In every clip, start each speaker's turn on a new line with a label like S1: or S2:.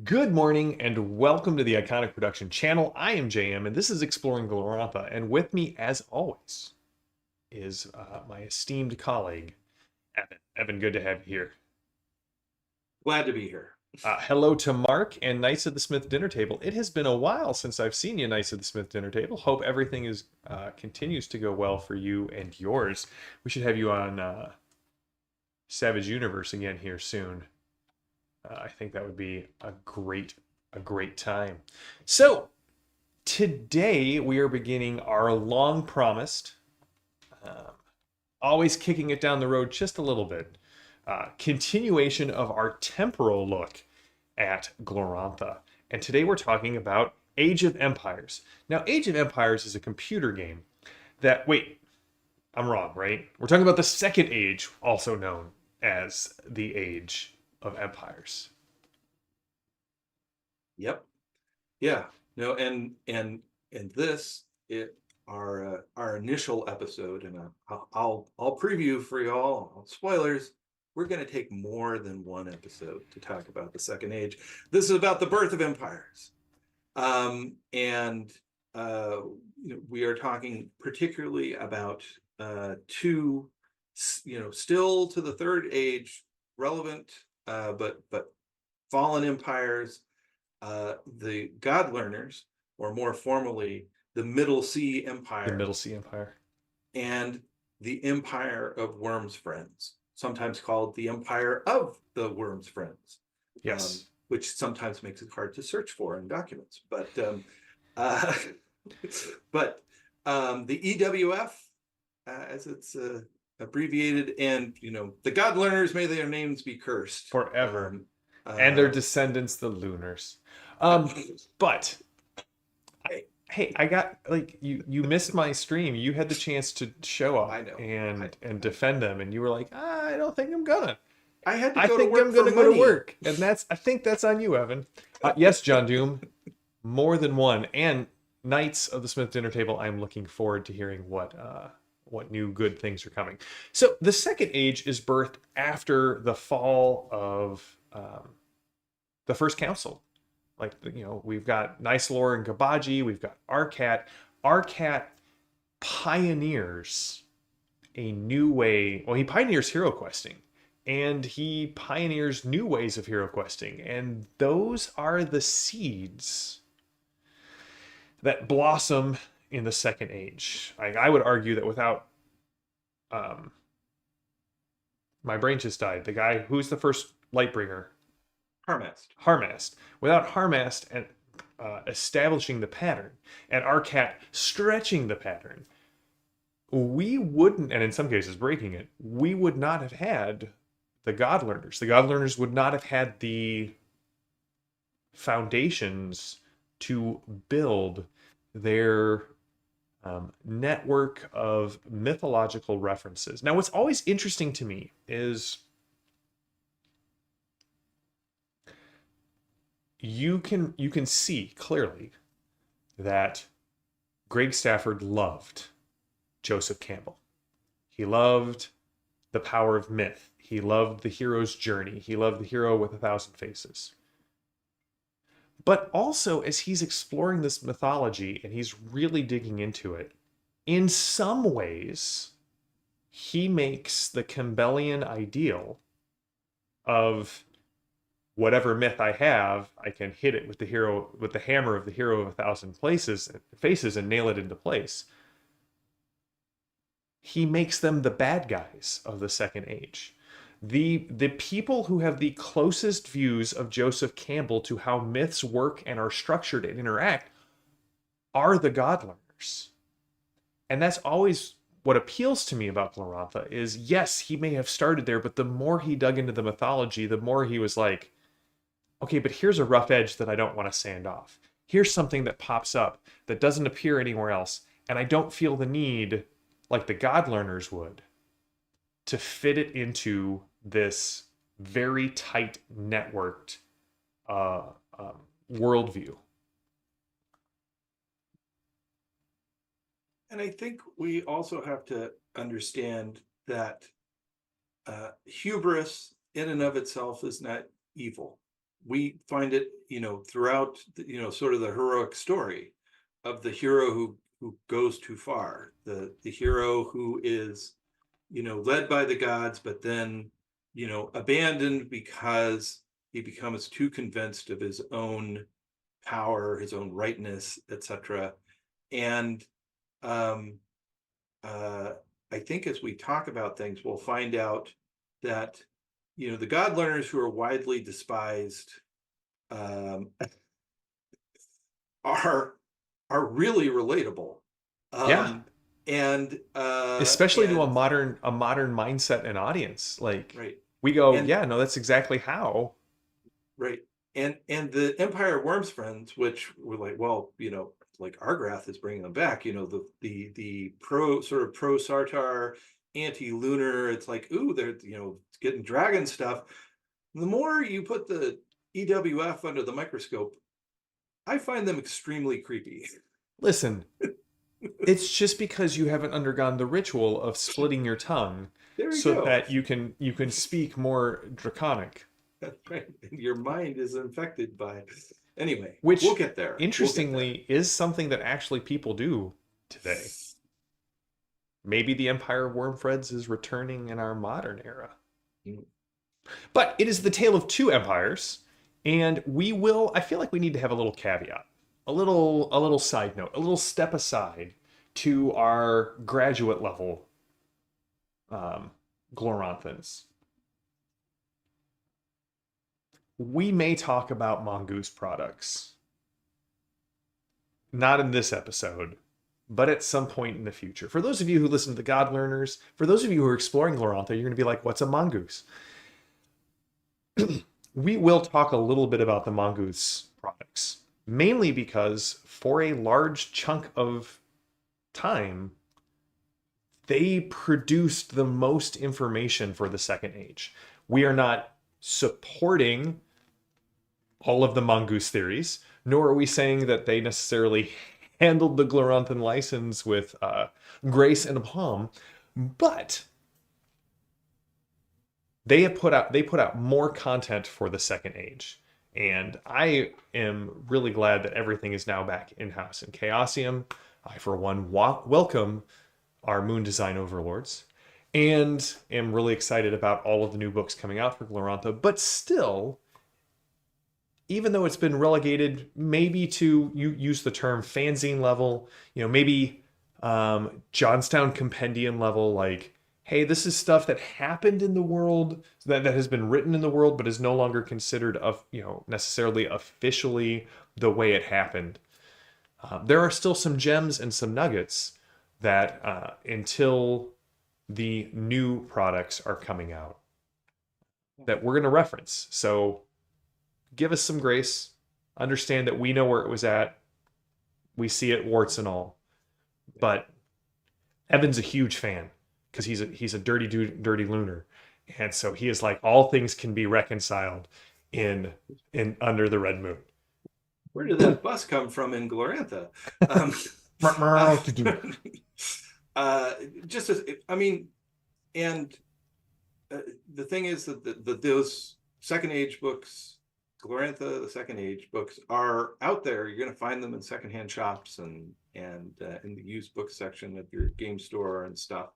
S1: Good morning and welcome to the Iconic Production channel. I am JM and this is Exploring Glorantha. And with me, as always, is my esteemed colleague, Evan. Evan, good to have you here.
S2: Glad to be here.
S1: Hello to Mark and Knights of the Smith Dinner Table. It has been a while since I've seen you, Knights of the Smith Dinner Table. Hope everything is continues to go well for you and yours. We should have you on Savage Universe again here soon. I think that would be a great time. So today we are beginning our long promised, uh, always kicking it down the road just a little bit, continuation of our temporal look at Glorantha. And today we're talking about Age of Empires. Now, Age of Empires is a computer game that, wait, I'm wrong, right? We're talking about the Second Age, also known as the Age of Empires.
S2: Yep. Yeah. No. And this our initial episode, and I'll preview for y'all. Spoilers. We're going to take more than one episode to talk about the Second Age. This is about the birth of empires, and we are talking particularly about two, still to the Third Age relevant, but fallen empires, the God Learners, or more formally, the Middle Sea
S1: The
S2: Empire,
S1: Middle Sea Empire.
S2: and the Empire of Worm's Friends, sometimes called the Empire of the Worm's Friends,
S1: Yes.
S2: which sometimes makes it hard to search for in documents. Uh, but the EWF, as it's abbreviated, and the God Learners, may their names be cursed
S1: Forever. And their
S2: uh,
S1: descendants, the Lunars. But hey, I got like you missed my stream. You had the chance to show
S2: I
S1: up
S2: know.
S1: and defend them, and you were like, I don't think I'm gonna.
S2: I had to
S1: I
S2: go to
S1: think
S2: work
S1: I'm
S2: for
S1: gonna go to
S2: money.
S1: work, and I think that's on you, Evan. Yes, John Doom, more than one, and Knights of the Smith Dinner Table. I'm looking forward to hearing what new good things are coming. So the Second Age is birthed after the fall of the First Council. Like, we've got Nicelor and Gabaji, we've got Arcat. Arcat pioneers a new way. Well, he pioneers hero questing, and he pioneers new ways of hero questing, and those are the seeds that blossom in the Second Age. I would argue that without, um, my brain just died. The guy who's the first Lightbringer,
S2: Harmast.
S1: Harmast. Without Harmast and establishing the pattern, and Arcat stretching the pattern, we wouldn't, and in some cases breaking it, we would not have had the God Learners. The God Learners would not have had the foundations to build their network of mythological references. Now, what's always interesting to me is you can see clearly that Greg Stafford loved Joseph Campbell. He loved the power of myth. He loved the hero's journey. He loved the hero with a thousand faces. But also, as he's exploring this mythology and he's really digging into it, in some ways, he makes the Campbellian ideal of whatever myth I have, I can hit it with the hammer of the hero of a thousand faces and nail it into place. He makes them the bad guys of the Second Age. The people who have the closest views of Joseph Campbell to how myths work and are structured and interact are the God Learners. And that's always what appeals to me about Glorantha is, yes, he may have started there, but the more he dug into the mythology, the more he was like, okay, but here's a rough edge that I don't want to sand off. Here's something that pops up that doesn't appear anywhere else, and I don't feel the need, like the God Learners would, to fit it into this very tight networked uh, worldview.
S2: And I think we also have to understand that hubris in and of itself is not evil. we find it, throughout, sort of the heroic story of the hero who goes too far, the hero who is, led by the gods, but then, abandoned because he becomes too convinced of his own power, his own rightness, etc. And um, I think as we talk about things, we'll find out that, the God learners who are widely despised, um, are really relatable,
S1: Yeah.
S2: um, and
S1: Especially to a modern mindset and audience. Like
S2: right,
S1: we go,
S2: and
S1: yeah, no, that's exactly how.
S2: right, and the Empire Worms friends, which were like, well, like Argrath is bringing them back. The pro Sartar, anti lunar. It's like, ooh, they're getting dragon stuff. The more you put the EWF under the microscope, I find them extremely creepy.
S1: Listen, it's just because you haven't undergone the ritual of splitting your tongue
S2: There we
S1: so
S2: go.
S1: that you can speak more draconic.
S2: That's right. Your mind is infected by. Anyway, we'll
S1: Which,
S2: get there. We'll get there.
S1: interestingly, is something that actually people do today. Maybe the Empire of Wormthreads is returning in our modern era.
S2: Mm.
S1: But it is the tale of two empires, and I feel like we need to have a little caveat, a little side note, a little step aside to our graduate level um, Gloranthans. We may talk about Mongoose products, not in this episode, but at some point in the future. For those of you who listen to the God Learners, for those of you who are exploring Glorantha, you're going to be like, what's a mongoose? We will talk a little bit about the mongoose products, mainly because for a large chunk of time, they produced the most information for the Second Age. We are not supporting all of the mongoose theories, nor are we saying that they necessarily handled the Gloranthan license with grace and aplomb, but they put out more content for the Second Age, and I am really glad that everything is now back in house in Chaosium. I, for one, welcome our moon design overlords, and am really excited about all of the new books coming out for Glorantha. But still, even though it's been relegated maybe to, you use the term fanzine level, maybe Johnstown compendium level, like, hey, this is stuff that happened in the world, that has been written in the world, but is no longer considered of, necessarily officially the way it happened. There are still some gems and some nuggets that until the new products are coming out that we're going to reference. So give us some grace. Understand that we know where it was at. We see it, warts and all. But Evan's a huge fan because he's a dirty dude, dirty lunar, and so he is like, all things can be reconciled in under the red moon.
S2: Where did that bus come from in Glorantha? Um, uh, uh, just as I mean, and the thing is that those Second Age books, Glorantha, the Second Age books are out there. You're going to find them in secondhand shops and in the used book section at your game store and stuff,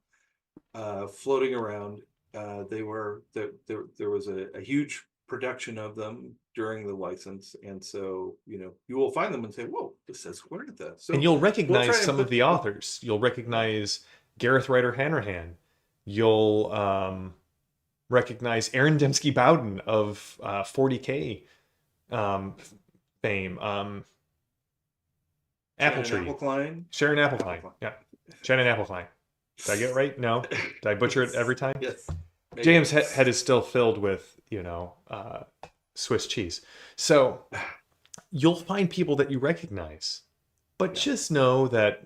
S2: floating around. There was a huge production of them during the license, and so you will find them and say, "Whoa, this says Glorantha." So
S1: And you'll
S2: we'll
S1: recognize
S2: try and
S1: some of
S2: put
S1: the authors. You'll recognize Gareth Ryder Hanrahan. You'll recognize Aaron Dembski Bowden of 40K fame. Apple
S2: Shannon
S1: Tree.
S2: Applecline.
S1: Sharon Applecline. Yeah. Shannon Applecline. Did I get it right? No. Did I butcher it every time?
S2: Yes. Maybe.
S1: James' head is still filled with, Swiss cheese. So you'll find people that you recognize. But just know that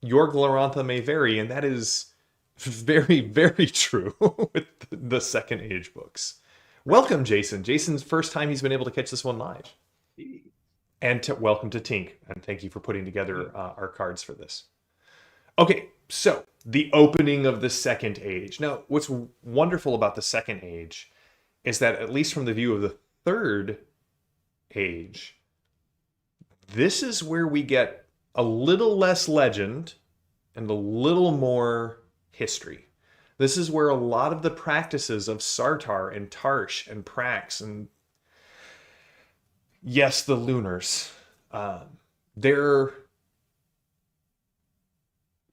S1: your Glorantha may vary, and that is very, very true with the Second Age books. Welcome, Jason. Jason's first time he's been able to catch this one live. And welcome to Tink, and thank you for putting together our cards for this. Okay, so the opening of the Second Age. Now, what's wonderful about the Second Age is that, at least from the view of the third age, this is where we get a little less legend and a little more history. This is where a lot of the practices of Sartar and Tarsh and Prax and, yes, the Lunars, their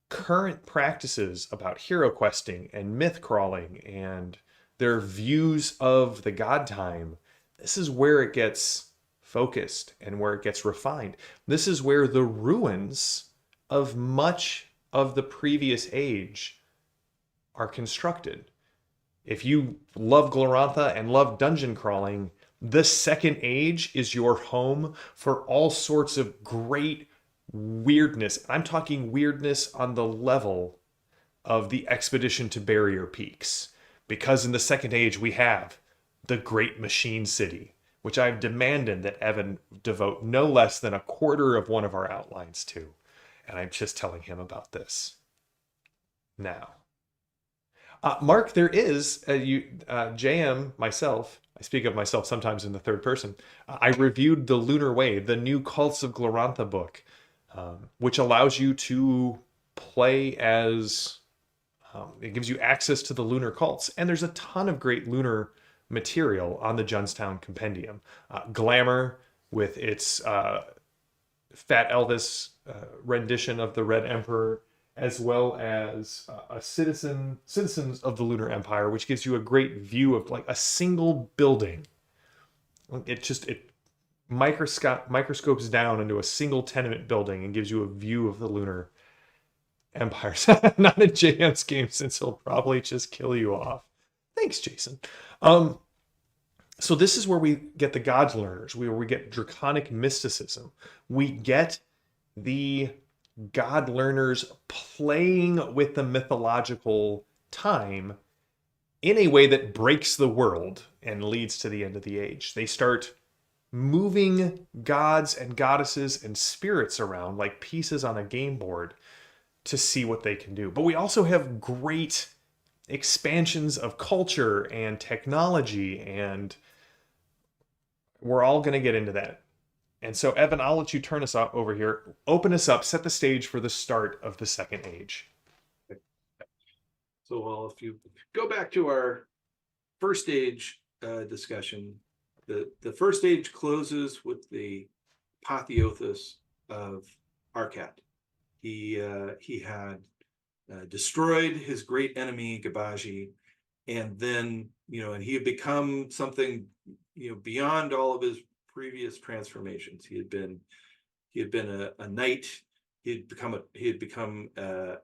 S1: current practices about hero questing and myth crawling and their views of the god time, this is where it gets focused and where it gets refined. This is where the ruins of much of the previous age are constructed. If you love Glorantha and love dungeon crawling, the Second Age is your home for all sorts of great weirdness. I'm talking weirdness on the level of the expedition to Barrier Peaks. Because in the Second Age, we have the Great Machine City, which I've demanded that Evan devote no less than a quarter of one of our outlines to. And I'm just telling him about this now. Mark, there is JM, myself. I speak of myself sometimes in the third person. I reviewed the Lunar Way, the new Cults of Glorantha book, which allows you to play as. It gives you access to the lunar cults, and there's a ton of great lunar material on the Johnstown Compendium. Glamour, with its Fat Elvis rendition of the Red Emperor, as well as a Citizens of the Lunar Empire, which gives you a great view of like a single building. It microscopes down into a single tenement building and gives you a view of the lunar empires. Not a JM's game, since he'll probably just kill you off. Thanks, Jason. So this is where we get the gods learners, where we get draconic mysticism. We get the god learners playing with the mythological time in a way that breaks the world and leads to the end of the age. They start moving gods and goddesses and spirits around like pieces on a game board to see what they can do. But we also have great expansions of culture and technology, and we're all going to get into that. And so, Evan, I'll let you turn us up over here, open us up, set the stage for the start of the Second Age.
S2: So, well, if you go back to our first age discussion, the first age closes with the apotheosis of Arcat. He had destroyed his great enemy Gabaji, and then and he had become something beyond all of his previous transformations. He had been a knight. He had become a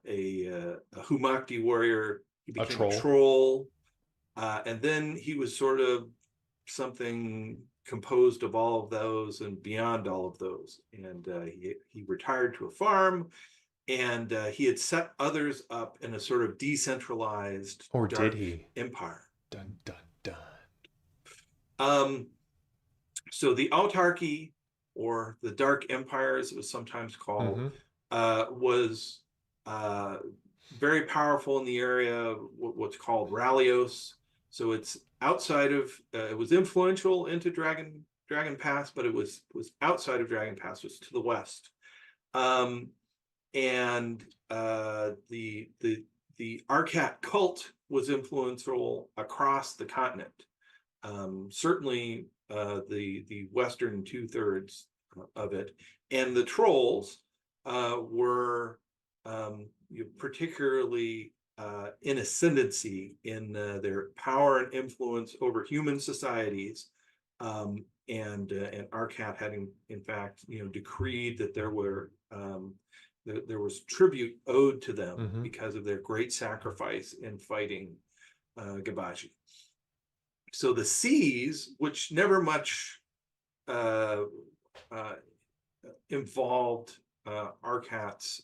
S2: Humakti warrior. He became a troll, and then he was sort of something composed of all of those and beyond all of those. And he retired to a farm, and he had set others up in a sort of decentralized
S1: did he?
S2: empire.
S1: Dun dun dun.
S2: So the autarky, or the Dark Empire, as it was sometimes called, was very powerful in the area of what's called Rallios. So it's outside of, it was influential into Dragon Pass, but it was outside of Dragon Pass, was to the west. And the Arcat cult was influential across the continent. Certainly the western 2/3 of it, and the trolls were particularly in ascendancy in their power and influence over human societies, and Arcat had in fact decreed that there was tribute owed to them because of their great sacrifice in fighting Gabaji. So the seas, which never much involved Arcat's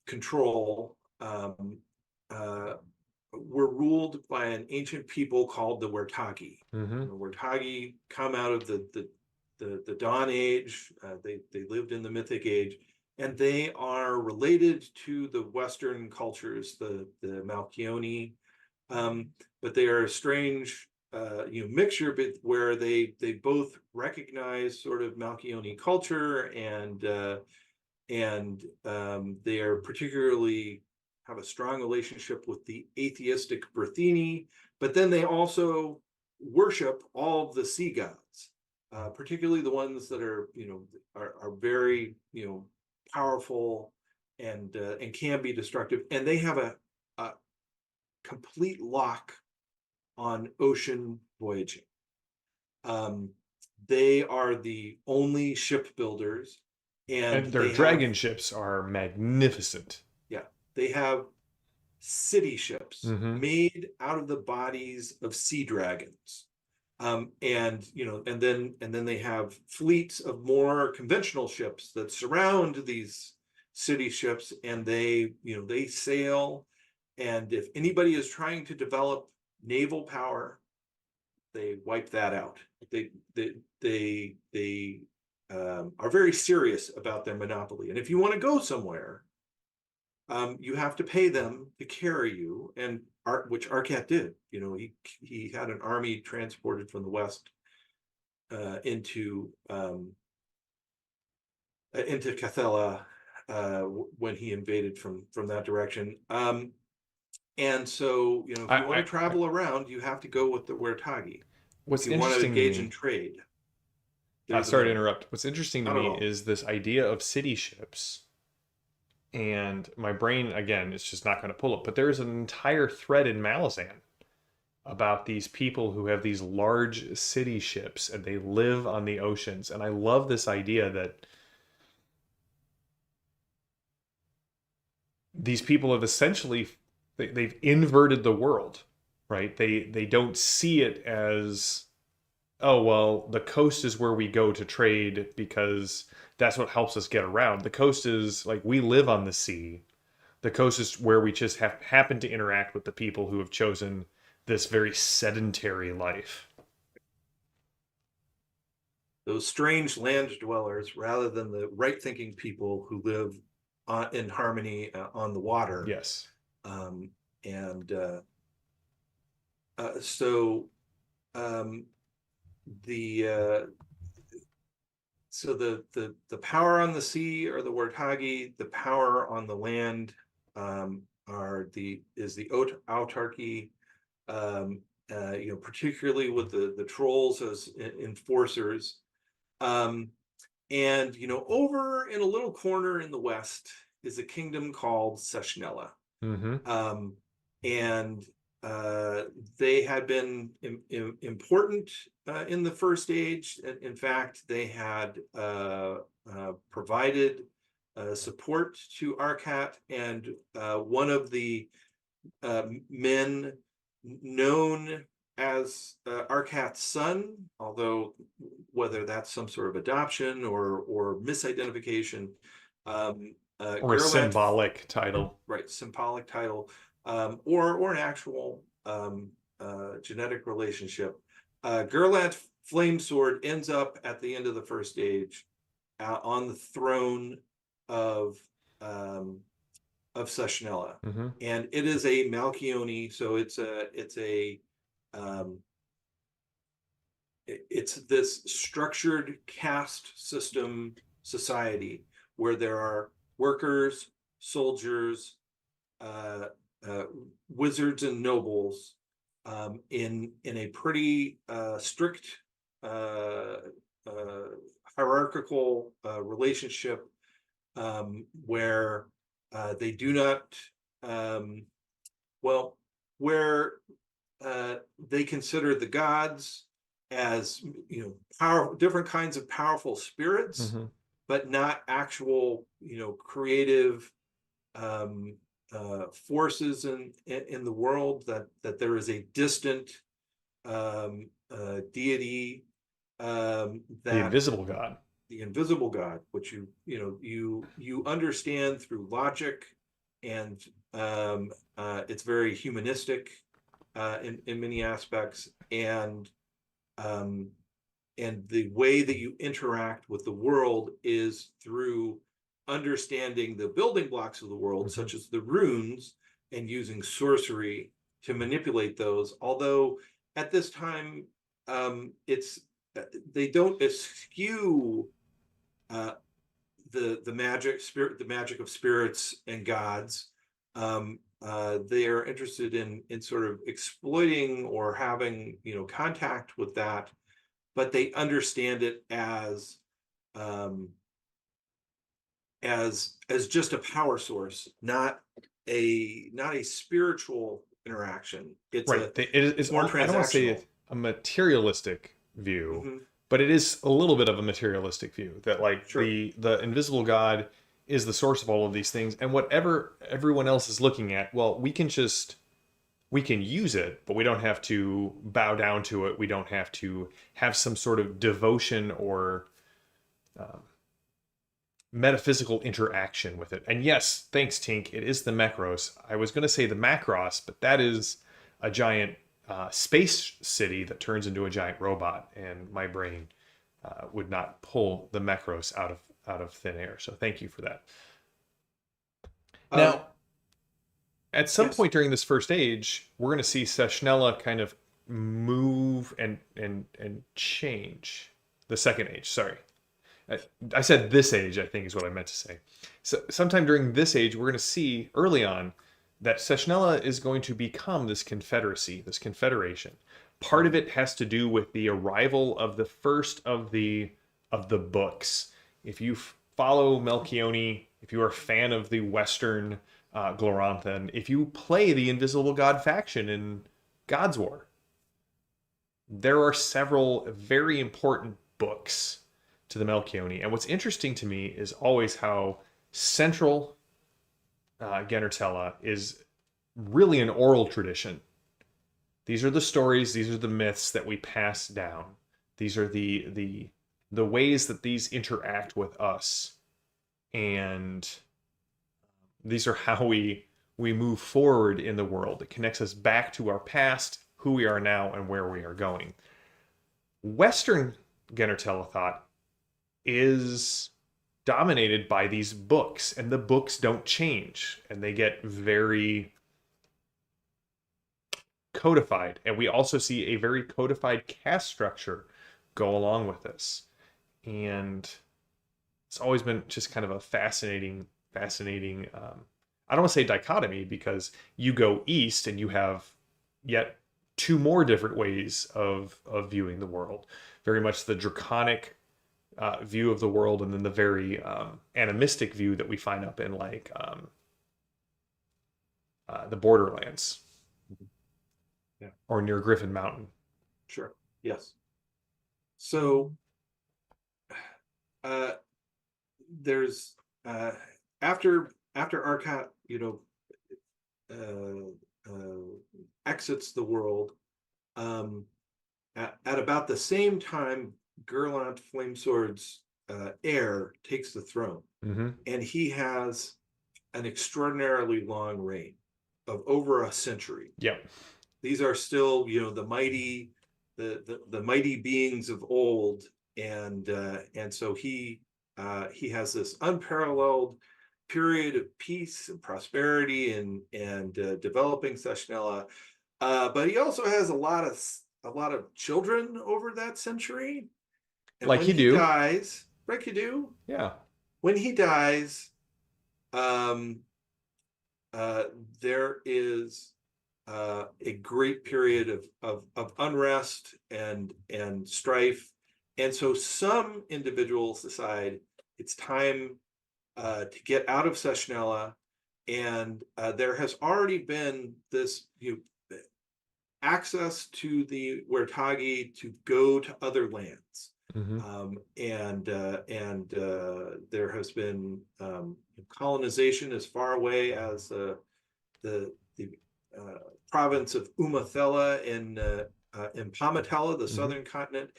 S2: control, were ruled by an ancient people called the Wertagi. The Wertagi come out of the Dawn Age. They lived in the Mythic Age, and they are related to the Western cultures, the Malchioni. But they are a strange mixture, but where they both recognize sort of Malchione culture, and they are particularly have a strong relationship with the atheistic Berthini, but then they also worship all of the sea gods, particularly the ones that are very powerful and can be destructive, and they have a complete lock on ocean voyaging. They are the only shipbuilders, and
S1: And their dragon ships are magnificent.
S2: yeah, they have city ships
S1: Mm-hmm.
S2: made out of the bodies of sea dragons. And then they have fleets of more conventional ships that surround these city ships, and they sail. And if anybody is trying to develop naval power, they wipe that out. They are very serious about their monopoly. And if you want to go somewhere, you have to pay them to carry you, and which Arcat did. He had an army transported from the west into Cathella when he invaded from that direction. And so, if you want to travel around, you have to go with the Wertagi. If
S1: What's
S2: you want to
S1: interesting to
S2: engage in
S1: me,
S2: trade, there's
S1: sorry to
S2: another.
S1: interrupt. What's interesting to
S2: Not at
S1: me
S2: all.
S1: is this idea of city ships. And my brain, again, is just not going to pull it. But there's an entire thread in Malazan about these people who have these large city ships and they live on the oceans. And I love this idea that these people have essentially they've inverted the world, right? They don't see it as, oh well, the coast is where we go to trade because that's what helps us get around. The coast is like we live on the sea. The coast is where we just happen to interact with the people who have chosen this very sedentary life.
S2: Those strange land dwellers, rather than the right-thinking people who live in harmony on the water.
S1: Yes.
S2: Um, and so um, the so the power on the sea are the Warthagi. The power on the land is the autarky. Particularly with the trolls as enforcers. And over in a little corner in the west is a kingdom called Seshnella.
S1: Mm-hmm.
S2: And they had been important in the First Age. In fact, they had provided support to Arcat, and one of the men known as Arcat's son, although whether that's some sort of adoption or misidentification,
S1: Or a
S2: Gerlant,
S1: symbolic title.
S2: right, symbolic title, or an actual genetic relationship. Gerlant Flamesword ends up at the end of the First Age on the throne of Seshnella,
S1: Mm-hmm.
S2: and it is a Malchione, so it's this structured caste system society where there are workers, soldiers, uh, uh, wizards, and nobles in a pretty strict uh, uh, hierarchical relationship, where they do not, well, where they consider the gods as different kinds of powerful spirits,
S1: Mm-hmm.
S2: but not actual creative forces in the world. That there is a distant deity,
S1: The
S2: that
S1: invisible god.
S2: the invisible God, which you understand through logic, and it's very humanistic in many aspects, um, and the way that you interact with the world is through understanding the building blocks of the world,
S1: Mm-hmm.
S2: such as the runes, and using sorcery to manipulate those. Although at this time, it's they don't eschew uh, the magic of spirits and gods. They are interested in sort of exploiting or having contact with that, but they understand it um, as just a power source, not a spiritual interaction.
S1: Right.
S2: It's
S1: It's
S2: more
S1: I don't want to say
S2: transactional.
S1: a materialistic view,
S2: Hmm.
S1: but it is a little bit of a materialistic view that like
S2: Sure.
S1: the invisible God is the source of all of these things, and whatever everyone else is looking at, well, we can use it, but we don't have to bow down to it. We don't have to have some sort of devotion or metaphysical interaction with it. And yes, thanks, Tink. It is the Mekros. I was going to say the Macross, but that is a giant space city that turns into a giant robot, and my brain would not pull the Mekros out of thin air. So thank you for that.
S2: Um,
S1: Now, at some
S2: yes.
S1: point during this first age, we're going to see Seshnella kind of move and change. The second age, sorry. I said this age, I think is what I meant to say. So sometime during this age, we're going to see early on that Seshnella is going to become this confederacy, this confederation. Part of
S2: Mhm.
S1: it has to do with the arrival of the first of the books. If you follow Melchione, if you are a fan of the Western Glorantha, and if you play the Invisible God faction in God's War, there are several very important books to the Melchione. And what's interesting to me is always how central Genertella is really an oral tradition. These are the stories, these are the myths that we pass down. These are the ways that these interact with us, and these are how we move forward in the world. It connects us back to our past, who we are now, and where we are going. Western Genertella thought is dominated by these books, and the books don't change, and they get very codified. And we also see a very codified caste structure go along with this. And it's always been just kind of a fascinating. I don't want to say dichotomy because you go east and you have yet two more different ways of viewing the world. Very much the draconic view of the world, and then the very animistic view that we find up in like the Borderlands
S2: Mhm. Yeah,
S1: or near Griffin Mountain.
S2: sure. Yes. So uh, there's after Arcot, exits the world. Um, at about the same time, Gerlant Flamesword's heir takes the throne,
S1: Mm-hmm.
S2: and he has an extraordinarily long reign of over a century.
S1: Yep.
S2: These are still, the mighty beings of old, and so he has this unparalleled period of peace and prosperity and developing Seshnella. But he also has a lot of children over that century. And
S1: Like
S2: when
S1: you
S2: he
S1: do.
S2: dies, like you do,
S1: Yeah.
S2: when he dies, um, uh, there is a great period of unrest and strife. And so some individuals decide it's time to get out of Seshnella. And there has already been this access to the Wertagi to go to other lands.
S1: Mm-hmm.
S2: And there has been colonization as far away as the province of Umathela in Pamatella, the
S1: Mm-hmm.
S2: southern continent,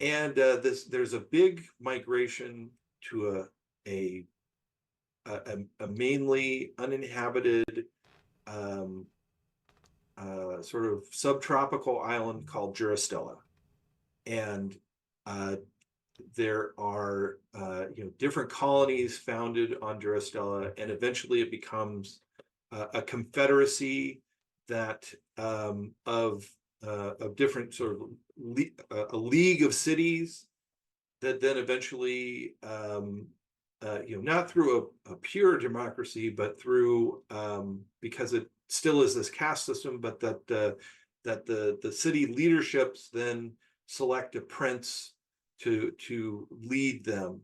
S2: and there's a big migration to a a mainly uninhabited um, sort of subtropical island called Juristella, and uh, there are different colonies founded on Juristella, and eventually it becomes a confederacy that of different sort of a league of cities that then eventually, not through a pure democracy, but through, because it still is this caste system, but that the city leaderships then select a prince to lead them.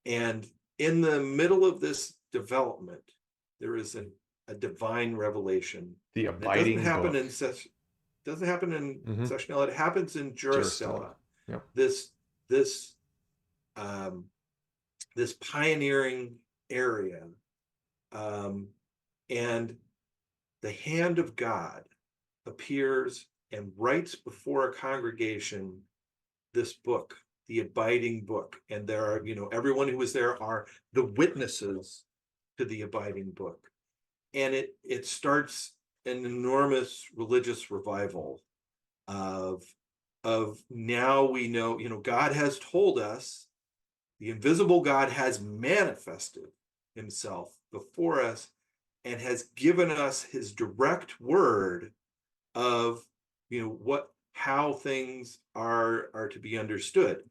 S2: And in the middle of this development, there is a divine revelation.
S1: The
S2: And it doesn't
S1: abiding
S2: happen
S1: book.
S2: in doesn't happen in
S1: Mhm.
S2: Sessionella. It happens in
S1: Durastella.
S2: Jurastella.
S1: Yep.
S2: This um, this pioneering area, and the hand of God appears and writes before a congregation this book, the abiding book. And there are, everyone who was there are the witnesses to the abiding book. And it starts an enormous religious revival of now we know, God has told us, the invisible God has manifested himself before us and has given us his direct word of, how things are to be understood.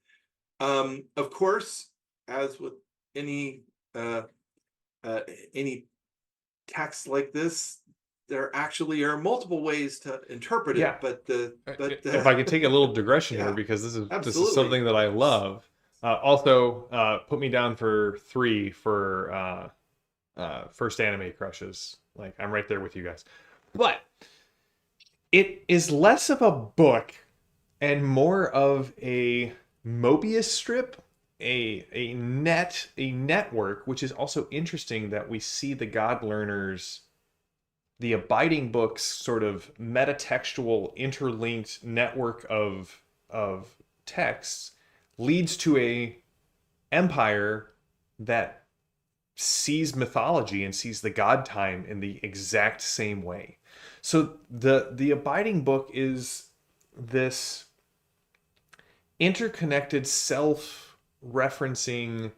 S2: Of course, as with any uh, any text like this, there actually are multiple ways to interpret
S1: Yeah.
S2: it. But
S1: If I could take a little digression here,
S2: yeah,
S1: because this is
S2: absolutely.
S1: something that I love. Also, put me down for 3 for first anime crushes. Like, I'm right there with you guys. But it is less of a book and more of a Mobius strip, a network, which is also interesting that we see the God Learners, the abiding books, sort of metatextual interlinked network of texts leads to a empire that sees mythology and sees the god time in the exact same way. So the abiding book is this interconnected self-referencing,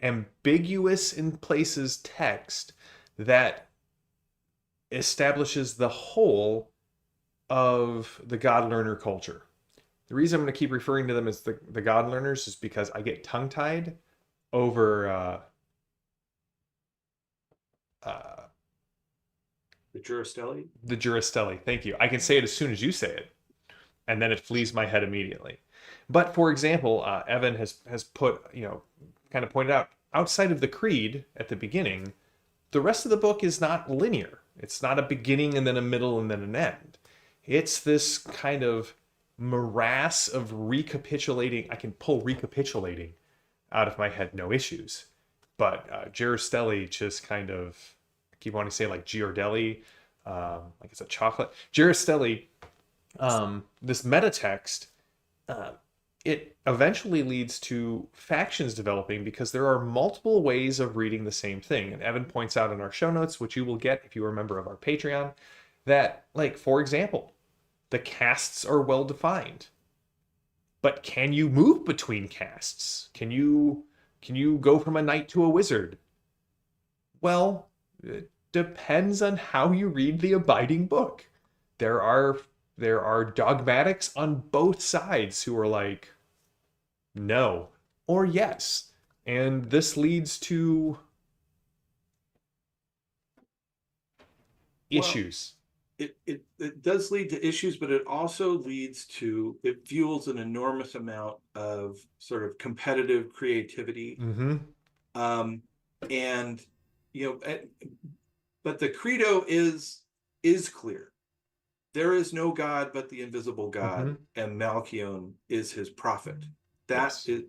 S1: ambiguous in places text that establishes the whole of the God learner culture. The reason I'm going to keep referring to them as the God learners is because I get tongue tied over uh,
S2: The Jurastelli.
S1: the Juristelli. Thank you. I can say it as soon as you say it, and then it flees my head immediately. But for example, Evan has put, kind of pointed out, outside of the creed at the beginning, the rest of the book is not linear. It's not a beginning and then a middle and then an end. It's this kind of morass of recapitulating. I can pull recapitulating out of my head, no issues. But Giristelli just kind of, I keep wanting to say like Giordelli, like it's a chocolate. Giristelli, this metatext, uh, it eventually leads to factions developing because there are multiple ways of reading the same thing. And Evan points out in our show notes, which you will get if you are a member of our Patreon, that, like, for example, the castes are well defined. But can you move between castes? Can you go from a knight to a wizard? Well, it depends on how you read the abiding book. There are dogmatics on both sides who are like, no or yes. And this leads to
S2: Well,
S1: issues.
S2: it does lead to issues, but it fuels an enormous amount of sort of competitive creativity.
S1: Mm-hmm.
S2: Um, and but the credo is clear. There is no God but the invisible
S1: Mm-hmm.
S2: God, and Malchion is his prophet. That
S1: Yes.
S2: is,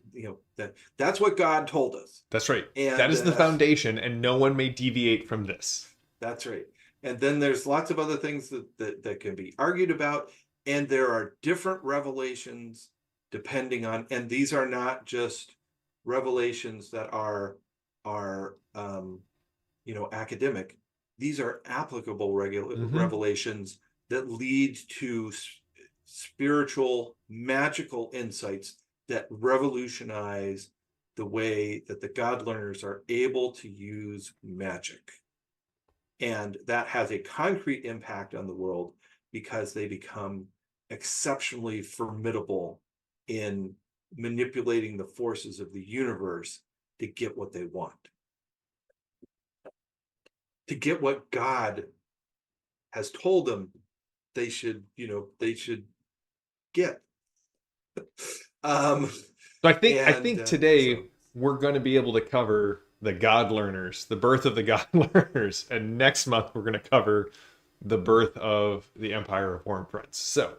S2: that's what God told us.
S1: That's right. That
S2: And
S1: is the foundation, and no one may deviate from this.
S2: that's right. And then there's lots of other things that can be argued about. And there are different revelations depending on, and these are not just revelations that are academic. These are applicable
S1: Mm-hmm.
S2: revelations that lead to spiritual, magical insights that revolutionize the way that the God learners are able to use magic. And that has a concrete impact on the world. because they become exceptionally formidable in manipulating the forces of the universe to get what they want, to get what God has told them they should, they should get. um,
S1: So I
S2: and
S1: think
S2: so
S1: today we're going to be able to cover the God Learners, the birth of the God Learners, and next month we're going to cover the birth of the Empire of Horn Prince. So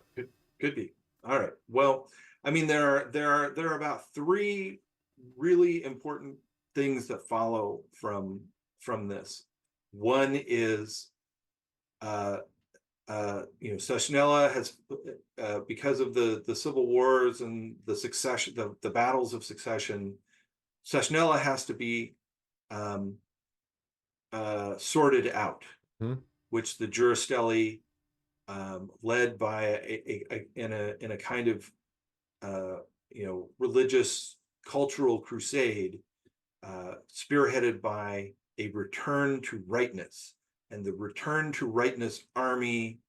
S2: could be. All right. Well, I mean, there are about three really important things that follow from this. One is Sessionella has, because of the civil wars and the succession, the battles of succession, Sessionella has to be um, sorted out,
S1: hmm,
S2: which the Juristelli, led by in a kind of religious cultural crusade, spearheaded by a return to rightness, and the return to rightness army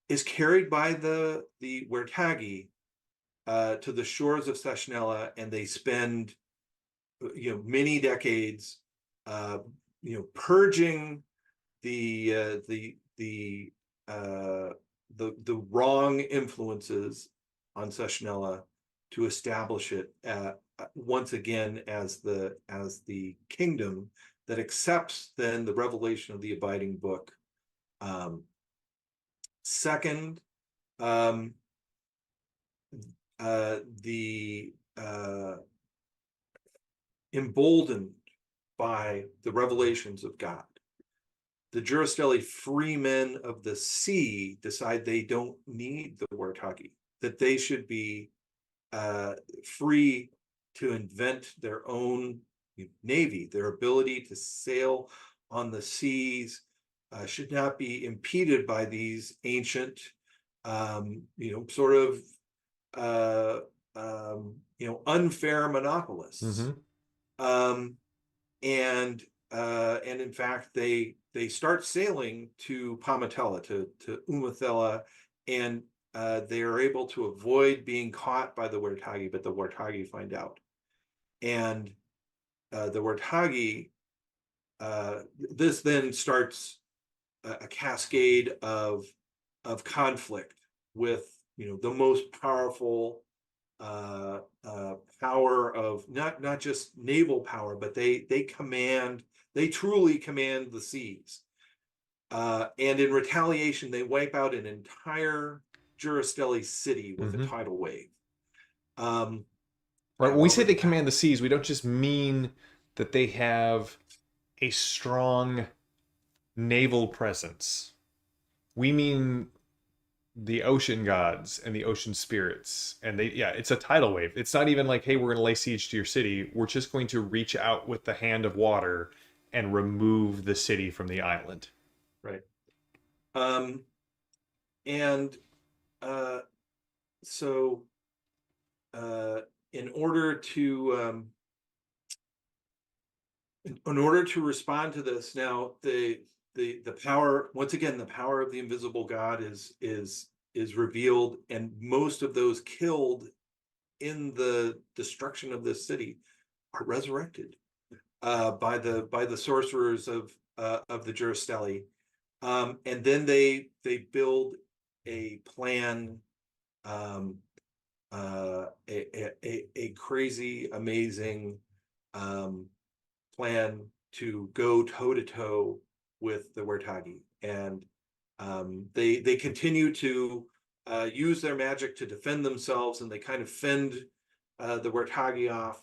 S2: is carried by the Wertagi to the shores of Sessionella, and they spend many decades purging the the wrong influences on Sessionella to establish it once again as the kingdom that accepts then the revelation of the abiding book. Second, um, the emboldened by the revelations of God, the Juristelli, free men of the sea, decide they don't need the Wartagi, that they should be free to invent their own navy. Their ability to sail on the seas should not be impeded by these ancient, sort of, unfair monopolists.
S1: hmm.
S2: Um, and in fact, they start sailing to Pamatella, to Umathella, and they are able to avoid being caught by the Wartagi, but the Wartagi find out. And the Wartagi, this then starts a cascade of conflict with the most powerful power of not just naval power, but they truly command the seas. And in retaliation, they wipe out an entire Juristelli city with a
S1: Hmm.
S2: tidal wave. Um,
S1: Right. When we say
S2: however,
S1: they
S2: the
S1: command the seas, we don't just mean that they have a strong naval presence. We mean the ocean gods and the ocean spirits. And yeah, it's a tidal wave. It's not even like, hey, we're going to lay siege to your city. We're just going to reach out with the hand of water and remove the city from the island.
S2: right. Um, and uh, so, uh, in order to respond to this, now the power, once again, the power of the invisible God is revealed, and most of those killed in the destruction of this city are resurrected by the sorcerers of the Juristelli, and then they build a plan, um, a crazy, amazing um, plan to go toe to toe with the Wertagi, and they continue to use their magic to defend themselves, and they kind of fend the Wertagi off,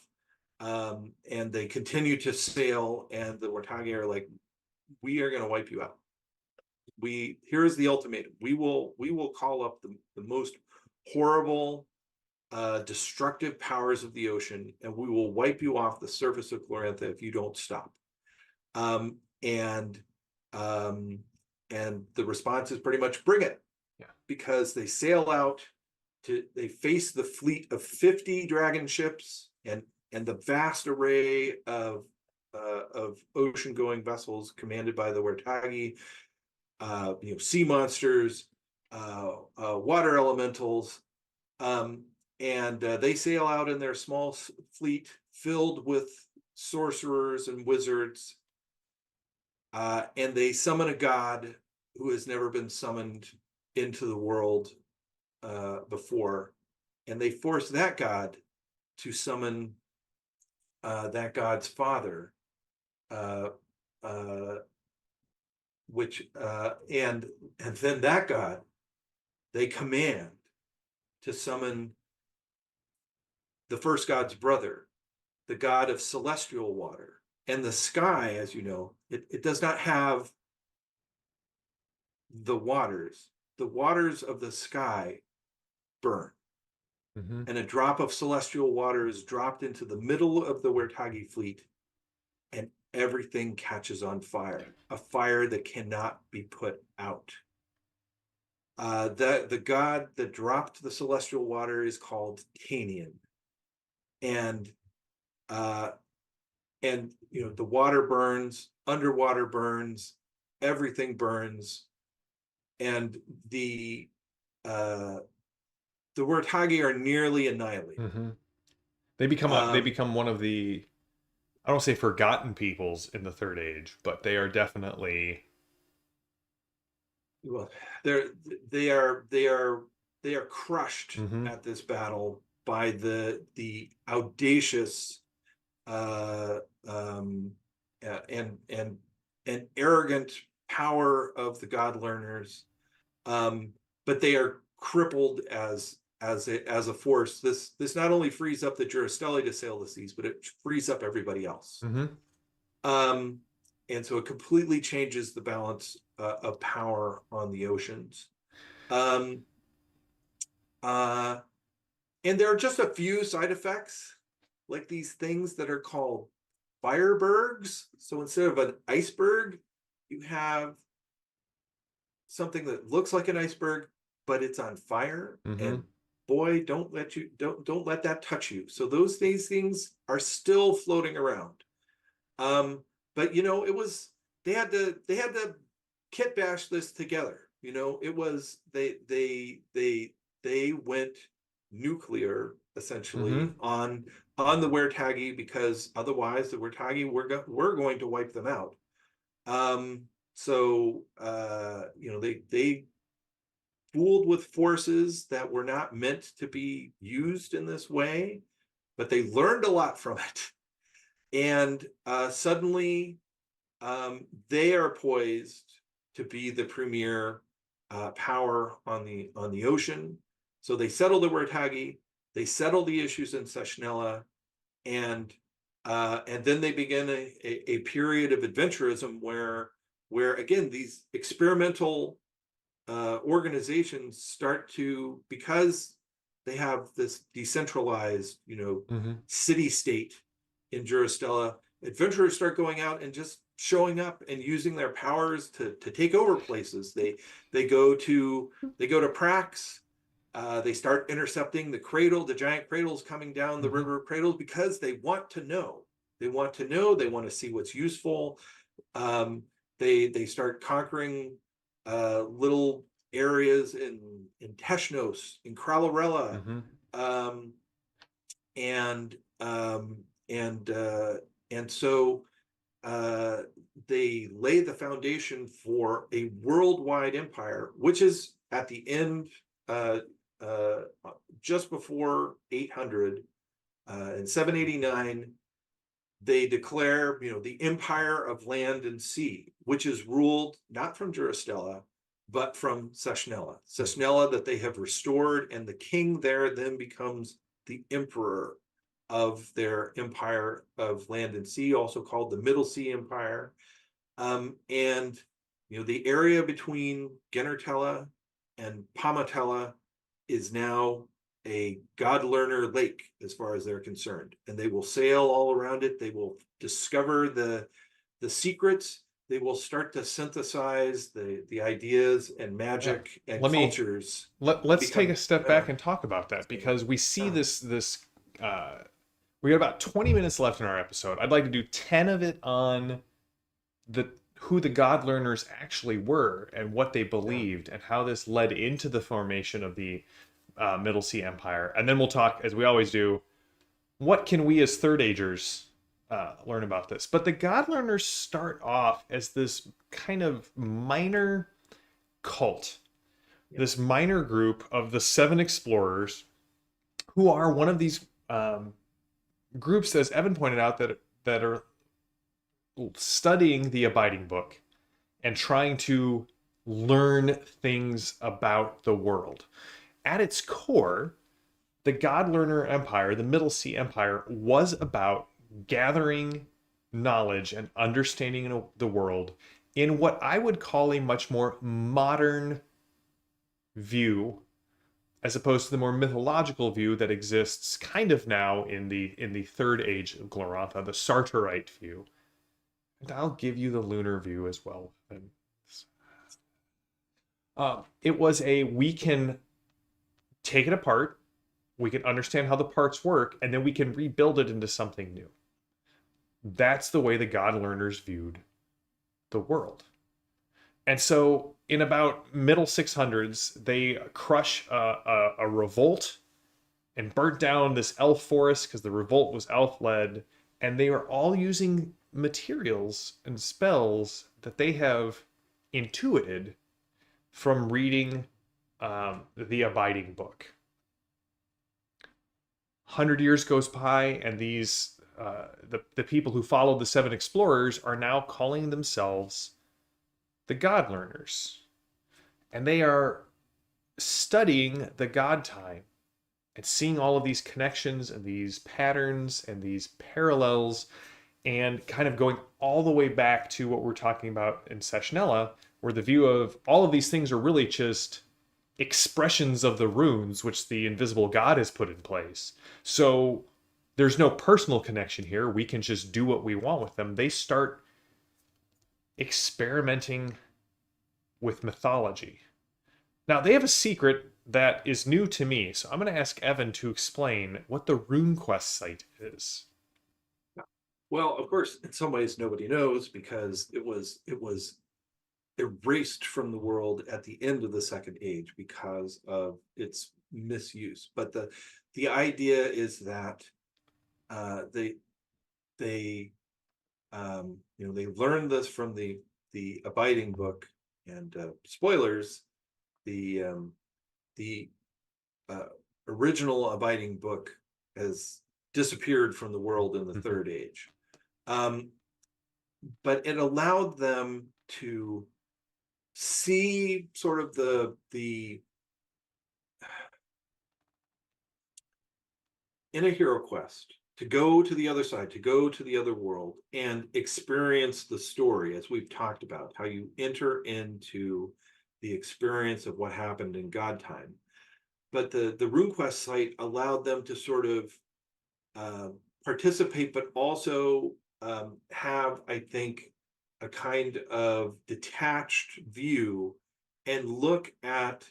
S2: and they continue to sail, and the Wertagi are like, "We are going to wipe you out. Here's the ultimatum. We will call up the most horrible, destructive powers of the ocean, and we will wipe you off the surface of Glorantha if you don't stop." Um, and um, and the response is pretty much bring it,
S1: Yeah.
S2: because they sail out they face the fleet of 50 dragon ships and the vast array of ocean going vessels commanded by the Wertagi. sea monsters, water elementals, and they sail out in their small fleet filled with sorcerers and wizards, and they summon a god who has never been summoned into the world before, and they force that god to summon that god's father, uh, uh, which and then that god they command to summon the first god's brother, the god of celestial water. And the sky, as you know, it does not have the waters. The waters of the sky burn.
S1: Mm-hmm.
S2: And a drop of celestial water is dropped into the middle of the Wertagi fleet, and everything catches on fire, a fire that cannot be put out. The god that dropped the celestial water is called Canian, and uh, the water burns, underwater burns, everything burns, and uh, the Wertagi are nearly annihilated.
S1: Mm-hmm. They
S2: Um,
S1: become one of the, I don't say forgotten peoples in the Third Age, but they are definitely.
S2: well, they're they are they are they are crushed
S1: Mm-hmm.
S2: at this battle by the audacious uh, um, and arrogant power of the God learners, but they are crippled as a force. This not only frees up the Juristelli to sail the seas, but it frees up everybody else.
S1: Mm-hmm.
S2: Um, and so it completely changes the balance of power on the oceans. Um, uh, and there are just a few side effects, like these things that are called firebergs. So instead of an iceberg, you have something that looks like an iceberg, but it's on fire.
S1: Mm-hmm.
S2: And boy, don't let that touch you. So these things are still floating around. Um, but it was they had to kit bash this together. It was they went nuclear
S1: Mm-hmm.
S2: essentially on the Wertagi, because otherwise the Wertagi were going to wipe them out. Um, so they fooled with forces that were not meant to be used in this way, but they learned a lot from it. And suddenly they are poised to be the premier power on the ocean. So they settle the Wertagi, they settle the issues in Seshnella, and then they begin a period of adventurism where again these experimental organizations start to, because they have this decentralized
S1: Mm-hmm.
S2: city state in Juristella, adventurers start going out and just showing up and using their powers to take over places. They go to Prax. They start intercepting the giant cradles coming down the
S1: Mm-hmm.
S2: river cradles, because they want to know. They want to know. They want to see what's useful. Um, they start conquering little areas in Teshnos, in Kralarella,
S1: Mm-hmm.
S2: um, and and so uh, they lay the foundation for a worldwide empire, which is at the end, uh, uh, just before 800, in 789. They declare, the empire of land and sea, which is ruled not from Juristella, but from Seshnella. Seshnella that they have restored, and the king there then becomes the emperor of their empire of land and sea, also called the Middle Sea Empire. And the area between Genertella and Pamatella is now a God learner lake as far as they're concerned, and they will sail all around it. They will discover the secrets. They will start to synthesize the ideas and
S1: Yeah.
S2: magic and
S1: Let me
S2: cultures to
S1: let's take
S2: become
S1: a step back and talk about that, because we see this we got about 20 minutes left in our episode. I'd like to do 10 of it on the who the God learners actually were and what they believed and how this led into the formation of the Middle Sea Empire. And then we'll talk, as we always do, what can we as Third Agers learn about this? But the God learners start off as this kind of minor cult,
S2: Yeah.
S1: this minor group of the seven explorers who are one of these groups, as Evan pointed out, that are studying the abiding book and trying to learn things about the world. At its core, the God Learner Empire, the Middle Sea Empire, was about gathering knowledge and understanding the world in what I would call a much more modern view, as opposed to the more mythological view that exists kind of now in the Third Age of Glorantha, the Sartorite view. And I'll give you the lunar view as well. It was we can take it apart, we can understand how the parts work, and then we can rebuild it into something new. That's the way the God learners viewed the world. And so, in about middle 600s, they crush a revolt and burnt down this elf forest because the revolt was elf led. And they are all using materials and spells that they have intuited from reading the abiding book. 100 years goes by, and the people who followed the seven explorers are now calling themselves the God learners, and they are studying the God time and seeing all of these connections and these patterns and these parallels, and kind of going all the way back to what we're talking about in Sessionella, where the view of all of these things are really just expressions of the runes which the invisible God has put in place. So there's no personal connection here. We can just do what we want with them. They start experimenting with mythology. Now, they have a secret that is new to me, so I'm going to ask Evan to explain what the RuneQuest site is.
S2: Well, of course, in some ways nobody knows because it was erased from the world at the end of the Second Age because of its misuse. But the idea is that they they learned this from the abiding book, and spoilers, the uh, original abiding book has disappeared from the world in the Third Age. But it allowed them to see sort of the in a hero quest, to go to the other side, to go to the other world and experience the story, as we've talked about, how you enter into the experience of what happened in God time. But the RuneQuest site allowed them to sort of participate, but also have, I think, a kind of detached view and look at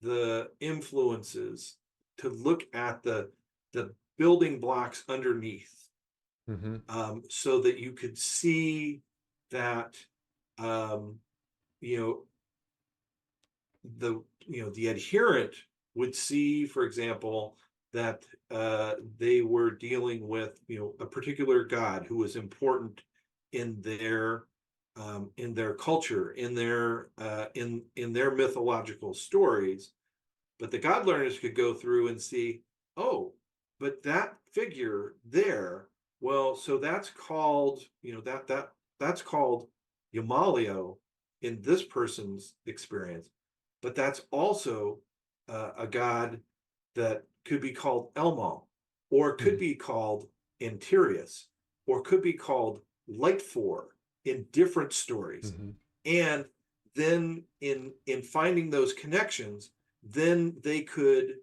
S2: the influences, to look at the building blocks underneath, so that you could see that you know the adherent would see, for example, that they were dealing with a particular god who was important in their culture, in their mythological stories. But the god learners could go through and see, oh, but that figure there, well, so that's called, that's called Yamalio in this person's experience, but that's also a god that could be called Elmal, or could be called Antirius, or could be called Lightfor in different stories. And then in finding those connections, then they could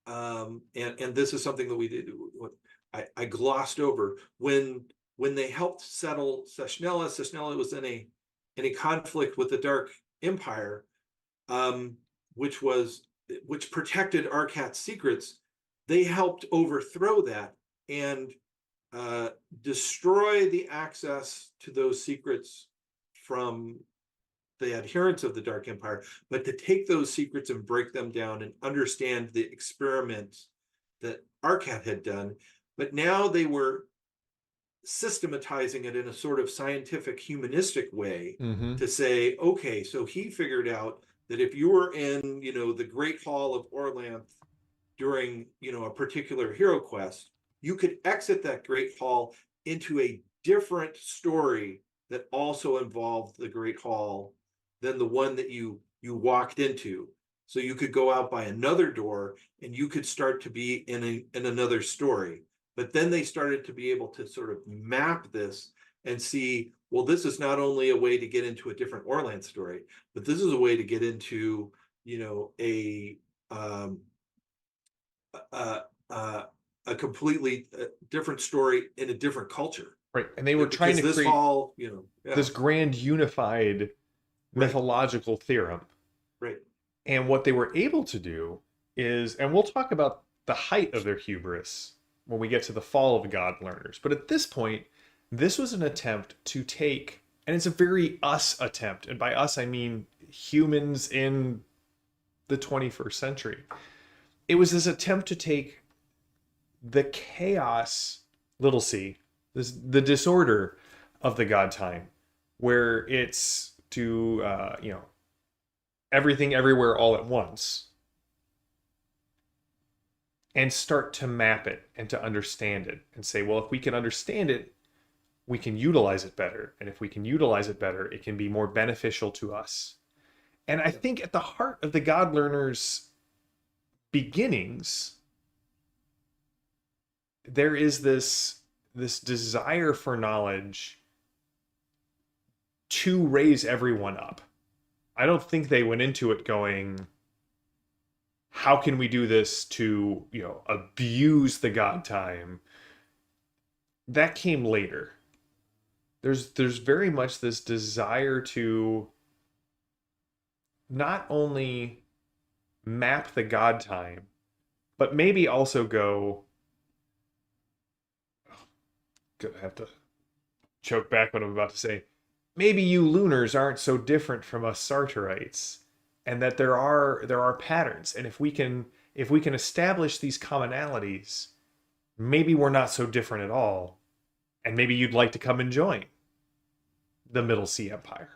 S2: and this is something that we did, I glossed over when they helped settle Sessionella. Sessionella was in a conflict with the Dark Empire, which protected Arkat's secrets. They helped overthrow that and destroy the access to those secrets from the adherents of the Dark Empire, but to take those secrets and break them down and understand the experiments that Arcat had done. But now they were systematizing it in a sort of scientific, humanistic way
S1: Mm-hmm.
S2: to say, okay, so he figured out that if you were in, the Great Hall of Orlanth during, a particular hero quest, you could exit that Great Hall into a different story that also involved the Great Hall than the one that you walked into. So you could go out by another door and you could start to be in another story. But then they started to be able to sort of map this and see, well, this is not only a way to get into a different Orlanth story, but this is a way to get into, a uh, uh, a completely different story in a different culture.
S1: Right. And they were trying
S2: Because
S1: to
S2: this
S1: create
S2: hall, yeah,
S1: this grand unified
S2: right,
S1: mythological theorem.
S2: right,
S1: And what they were able to do is, and we'll talk about the height of their hubris when we get to the fall of the God learners. But at this point, this was an attempt to take, and it's a very us attempt. And by us, I mean humans in the 21st century. It was this attempt to take the chaos, little c, the disorder of the God time, where it's to, everything everywhere all at once, and start to map it and to understand it and say, well, if we can understand it, we can utilize it better. And if we can utilize it better, it can be more beneficial to us. And I think at the heart of the God learners' beginnings, there is this desire for knowledge to raise everyone up. I don't think they went into it going, how can we do this to, abuse the God time? That came later. There's very much this desire to not only map the God time, but maybe also go, gonna have to choke back what I'm about to say. Maybe you Lunars aren't so different from us Sartorites, and that there are patterns. And if we can establish these commonalities, maybe we're not so different at all, and maybe you'd like to come and join the Middle Sea Empire.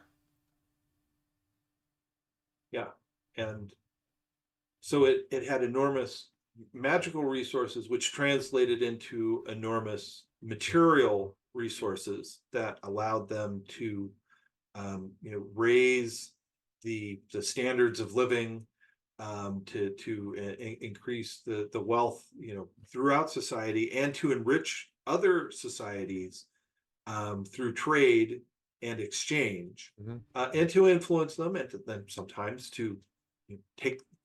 S2: yeah. And so it had enormous magical resources, which translated into enormous material resources that allowed them to, raise the standards of living, to increase the wealth, throughout society, and to enrich other societies, through trade and exchange,
S1: Mm-hmm.
S2: and to influence them, and to then sometimes to,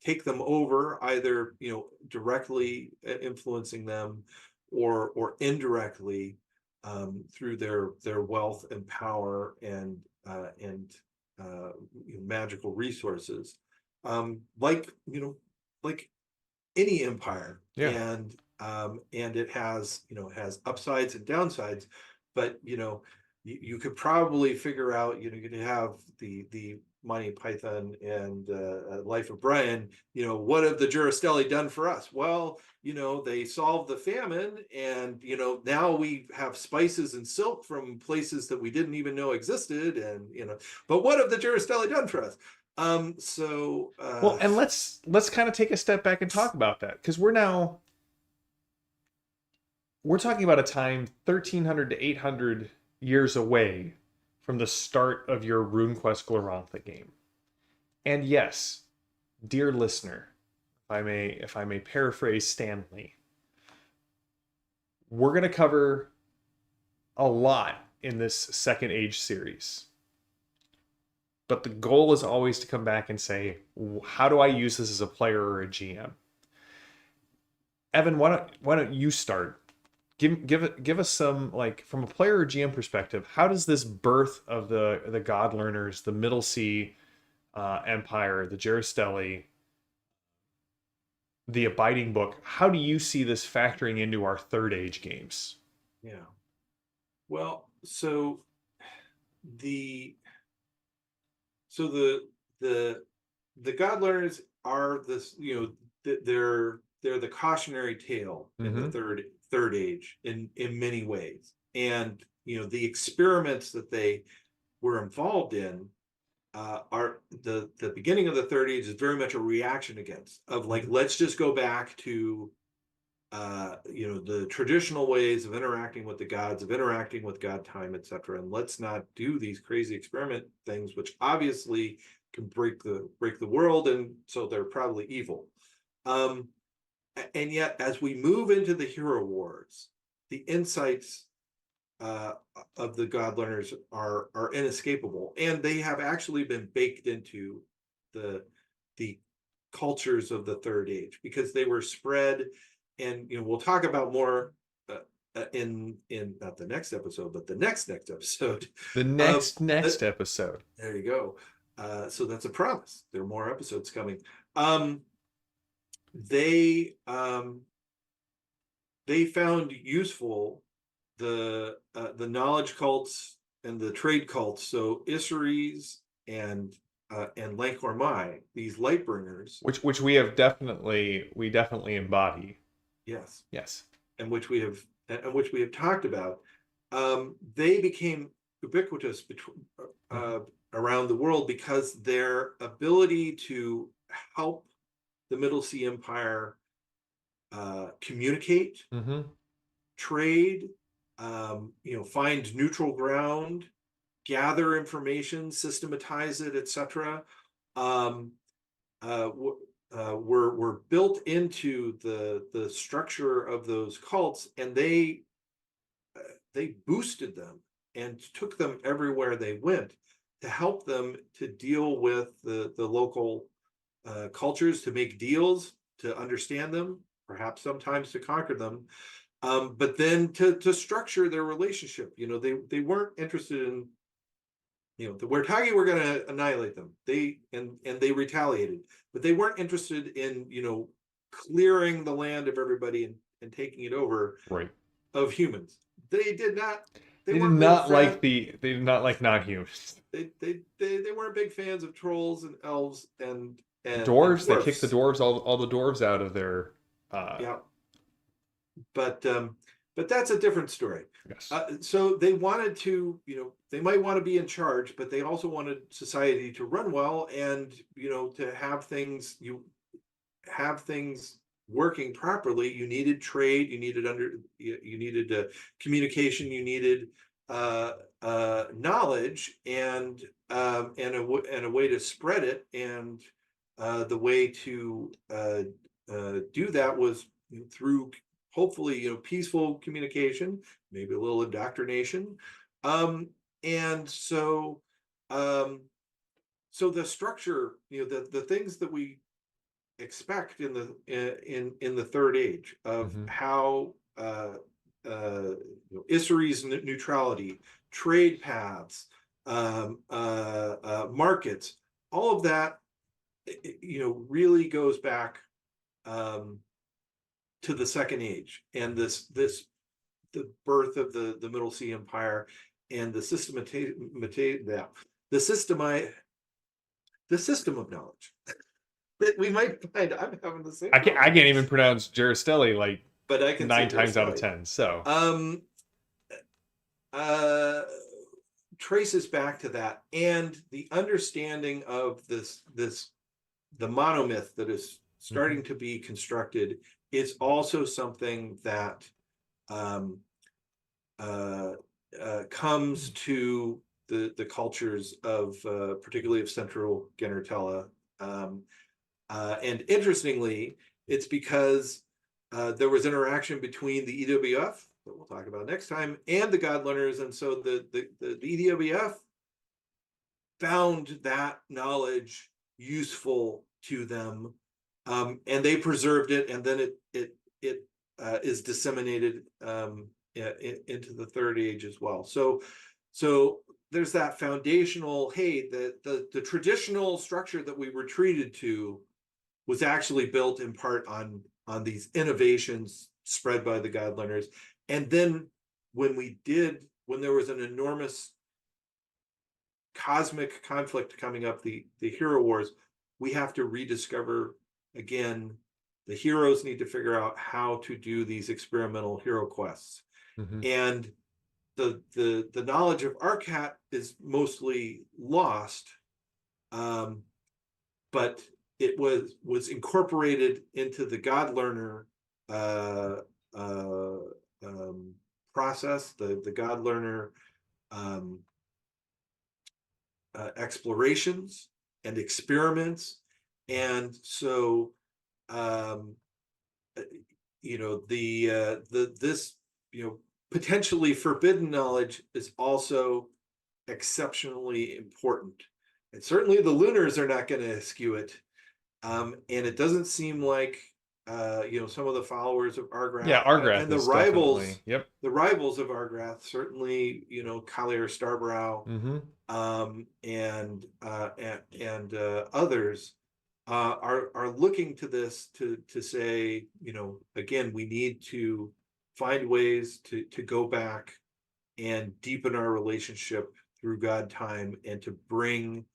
S2: take them over, either, directly influencing them, or indirectly, through their wealth and power and magical resources, like, like any empire.
S1: Yeah.
S2: And it has upsides and downsides, but you could probably figure out, you could have the Monty Python and Life of Brian. What have the Jurastelli done for us? Well, they solved the famine, and now we have spices and silk from places that we didn't even know existed, and but what have the Jurastelli done for us? So
S1: Well, and let's kind of take a step back and talk about that, because we're talking about a time 1300 to 800 years away from the start of your RuneQuest Glorantha game. And yes, dear listener, if I may paraphrase Stanley, we're going to cover a lot in this Second Age series. But the goal is always to come back and say, how do I use this as a player or a GM? Evan, why don't you start? Give us some, like, from a player or GM perspective, how does this birth of the God learners, the Middle Sea Empire, the Jerastelli, the Abiding Book, how do you see this factoring into our Third Age games?
S2: yeah. Well, so the so the God learners are this, they're the cautionary tale in the
S1: Mm-hmm.
S2: third age in many ways. And the experiments that they were involved in are the beginning of the third age is very much a reaction against of like,
S1: Mm-hmm.
S2: let's just go back to the traditional ways of interacting with the gods, of interacting with God time, etc. And let's not do these crazy experiment things, which obviously can break the world, and so they're probably evil. Um, and yet, as we move into the hero wars, the insights of the God learners are inescapable, and they have actually been baked into the the cultures of the third age because they were spread, and we'll talk about more in not the next episode, but the next episode
S1: The
S2: of
S1: next episode.
S2: there you go. So that's a promise. There are more episodes coming. Um, they they found useful the knowledge cults and the trade cults. So Isseries and Lankhormai, these light bringers,
S1: Which we definitely embody.
S2: yes,
S1: Yes.
S2: and which we have talked about. They became ubiquitous
S1: Mm-hmm.
S2: uh, around the world because their ability to help the Middle Sea Empire communicate,
S1: Mm-hmm.
S2: trade, find neutral ground, gather information, systematize it, etc. Um, were built into the structure of those cults, and they boosted them and took them everywhere they went to help them to deal with the local cultures, to make deals, to understand them, perhaps sometimes to conquer them, but then to structure their relationship. They weren't interested in the Wertagi were going to annihilate them. They retaliated, but they weren't interested in clearing the land of everybody and taking it over
S1: Right.
S2: of humans. They did not. They
S1: They did
S2: weren't big
S1: not
S2: fan.
S1: like they did not like non-humans.
S2: They weren't big fans of trolls and elves and
S1: Dwarves, they kicked the
S2: dwarfs.
S1: dwarves all the dwarves out of their
S2: Yeah, but that's a different story.
S1: yes.
S2: So they wanted to, they might want to be in charge, but they also wanted society to run well, and to have things working properly. You needed trade, you needed communication, you needed knowledge, and a way to spread it, and the way to do that was through hopefully peaceful communication, maybe a little indoctrination, and um, so the structure, the things that we expect in the third age of
S1: Mm-hmm.
S2: how Isseries neutrality, trade paths, markets, all of that, really goes back um, to the Second Age, and the birth of the Middle Sea Empire, and the system of knowledge that we might find. I'm having the same
S1: I
S2: problem,
S1: can't even pronounce Jeristelli like
S2: but I can say
S1: 9 times out of
S2: Aristotle.
S1: 10. So
S2: Um, uh, Traces back to that, and the understanding of the monomyth that is
S1: mm-hmm.
S2: starting to be constructed is also something that um, uh, comes to the cultures of particularly of Central Genertella. And interestingly, it's because there was interaction between the EWF that we'll talk about next time and the Godlearners, and so the EWF found that knowledge useful to them, and they preserved it, and then it is disseminated into the third age as well. So there's that foundational. Hey, the traditional structure that we retreated to was actually built in part on these innovations spread by the God learners, and then when there was an enormous cosmic conflict coming up, the hero wars, we have to rediscover again. The heroes need to figure out how to do these experimental hero quests,
S1: Hmm.
S2: and the knowledge of Arcat is mostly lost, um, but it was incorporated into the God Learner uh, uh, um, process, the God Learner um, explorations and experiments, and so um, uh, the this potentially forbidden knowledge is also exceptionally important, and certainly the Lunars are not going to eschew it. And it doesn't seem like some of the followers of
S1: Yeah,
S2: Argrath
S1: Argrath
S2: and the
S1: is
S2: rivals,
S1: definitely. Yep.
S2: of Argrath, certainly Collier Starbrow,
S1: Hmm.
S2: and others are looking to this to say, again, we need to find ways to go back and deepen our relationship through God time, and to bring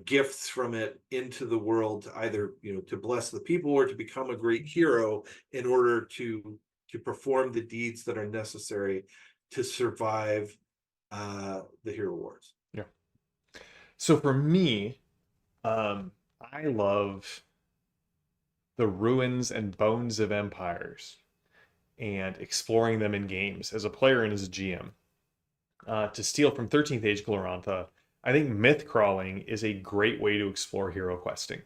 S2: gifts from it into the world, to either to bless the people or to become a great hero in order to perform the deeds that are necessary to survive the hero wars.
S1: Yeah. So for me, I love the ruins and bones of empires and exploring them in games as a player and as a GM. To steal from 13th Age Glorantha, I think myth crawling is a great way to explore hero questing.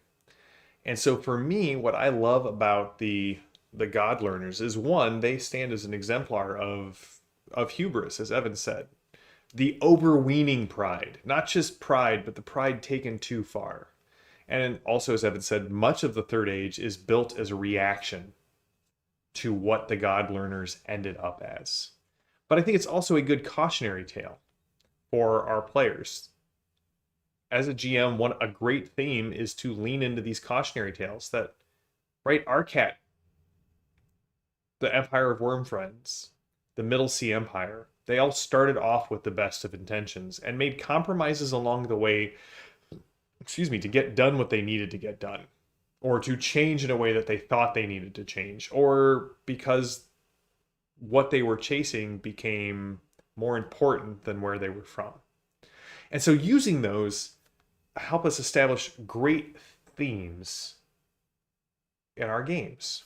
S1: And so for me, what I love about the God Learners is, one, they stand as an exemplar of hubris, as Evan said. The overweening pride, not just pride, but the pride taken too far. And also, as Evan said, much of the Third Age is built as a reaction to what the God Learners ended up as. But I think it's also a good cautionary tale for our players. As a GM, a great theme is to lean into these cautionary tales that, right, Arcat, the Empire of Wormfriends, the Middle Sea Empire, they all started off with the best of intentions and made compromises along the way, to get done what they needed to get done, or to change in a way that they thought they needed to change, or because what they were chasing became more important than where they were from. And so using those help us establish great themes in our games,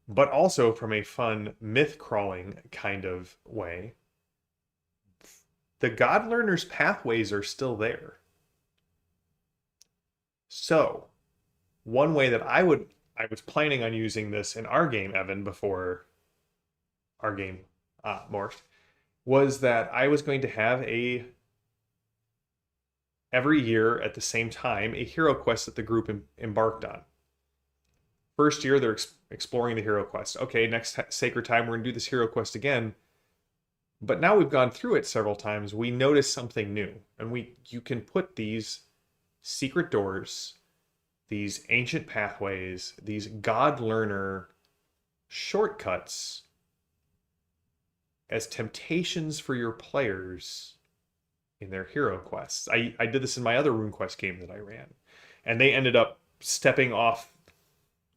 S1: but also from a fun myth crawling kind of way. The God Learner's pathways are still there. So, one way that I was planning on using this in our game, Evan, before our game morphed, was that I was going to have every year at the same time, a hero quest that the group embarked on. First year, they're exploring the hero quest. Okay, next Sacred Time, we're going to do this hero quest again. But now we've gone through it several times, we notice something new. And you can put these secret doors, these ancient pathways, these God Learner shortcuts as temptations for your players in their hero quests. I did this in my other RuneQuest game that I ran. And they ended up stepping off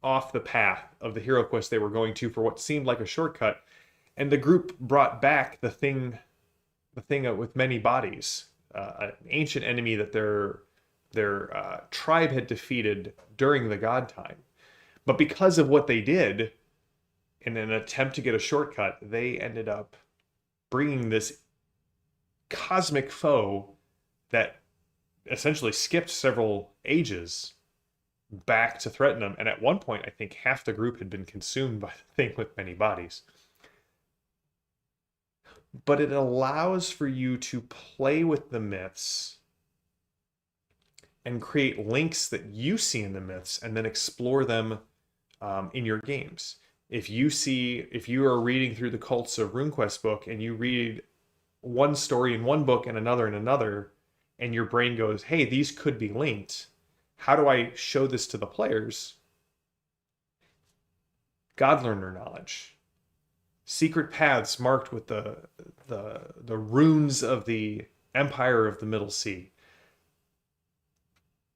S1: the path of the hero quest they were going to for what seemed like a shortcut, and the group brought back the thing with many bodies, an ancient enemy that their tribe had defeated during the god time. But because of what they did in an attempt to get a shortcut, they ended up bringing this cosmic foe that essentially skipped several ages back to threaten them. And at one point, I think half the group had been consumed by the thing with many bodies. But it allows for you to play with the myths and create links that you see in the myths and then explore them in your games. If you are reading through the Cults of RuneQuest book and you read one story in one book and another in another, and your brain goes, hey, these could be linked. How do I show this to the players? God learner knowledge. Secret paths marked with the runes of the empire of the Middle Sea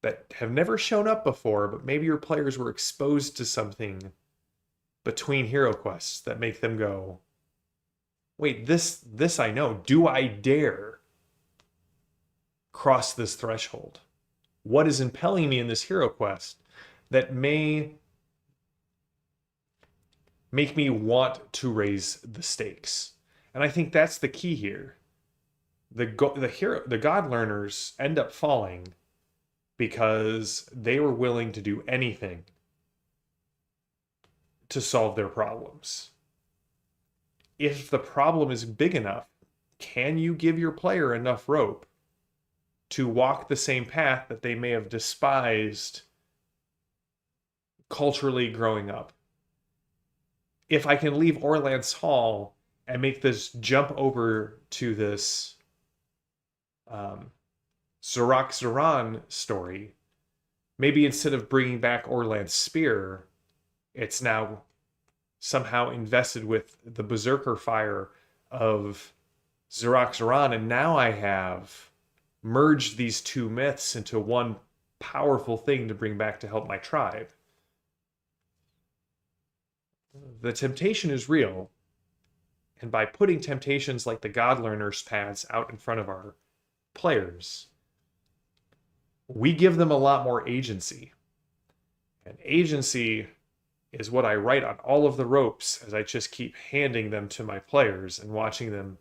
S1: that have never shown up before, but maybe your players were exposed to something between hero quests that make them go, wait, this I know. Do I dare cross this threshold? What is impelling me in this hero quest that may make me want to raise the stakes? And I think that's the key here. The god learners end up falling because they were willing to do anything to solve their problems. If the problem is big enough, can you give your player enough rope to walk the same path that they may have despised culturally growing up? If I can leave Orlance Hall and make this jump over to this Zorak Zoran story, maybe instead of bringing back Orlance Spear, it's now somehow invested with the Berserker fire of Zorak Zoran, and now I have merged these two myths into one powerful thing to bring back to help my tribe. The temptation is real, and by putting temptations like the God Learners paths out in front of our players, we give them a lot more agency. And agency is what I write on all of the ropes as I just keep handing them to my players and watching them